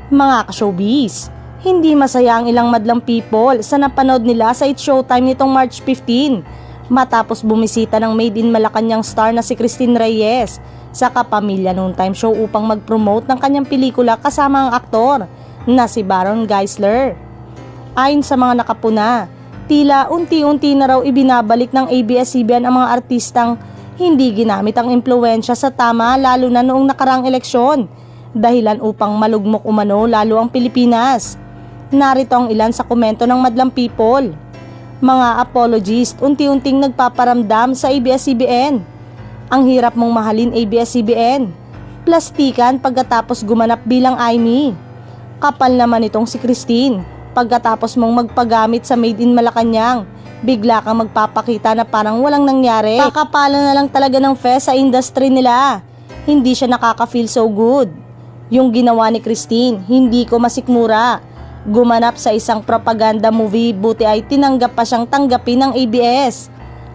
Mga ka-showbiz, hindi masaya ang ilang madlang people sa napanood nila sa It's Showtime nitong March 15 matapos bumisita ng Made in Malacanang star na si Christine Reyes sa Kapamilya Noontime Show upang mag-promote ng kanyang pelikula kasama ang aktor na si Baron Geisler. Ayon sa mga nakapuna, tila unti-unti na raw ibinabalik ng ABS-CBN ang mga artistang hindi ginamit ang impluwensya sa tama lalo na noong nakaraang eleksyon, dahilan upang malugmok umano lalo ang Pilipinas. Narito ang ilan sa komento ng madlang people. Mga apologist unti-unting nagpaparamdam sa ABS-CBN. Ang hirap mong mahalin ABS-CBN. Plastikan pagkatapos gumanap bilang Aimee. Kapal naman itong si Christine. Pagkatapos mong magpagamit sa Made in Malacanang, bigla kang magpapakita na parang walang nangyari. Kakapalan na lang talaga ng fest sa industry nila. Hindi siya nakaka-feel so good. Yung ginawa ni Christine, hindi ko masikmura. Gumanap sa isang propaganda movie, buti ay tinanggap pa siyang tanggapin ng ABS.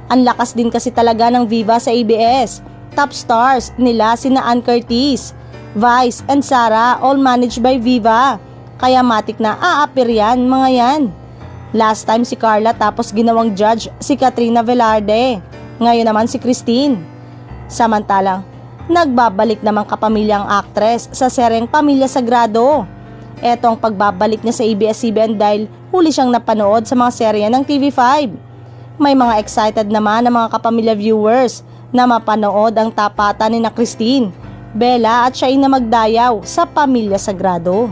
Ang lakas din kasi talaga ng Viva sa ABS. Top stars nila sina Ann Curtis, Vice and Sarah, all managed by Viva. Kaya matik na aapir yan mga yan. Last time si Carla tapos ginawang judge si Katrina Velarde. Ngayon naman si Christine. Samantalang, nagbabalik naman kapamilyang actress sa seryeng Pamilya Sagrado. Eto ang pagbabalik niya sa ABS-CBN dahil huli siyang napanood sa mga serye ng TV5. May mga excited naman ang mga kapamilya viewers na mapanood ang tapatan ni na Christine, Bella at Shaina Magdayaw sa Pamilya Sagrado.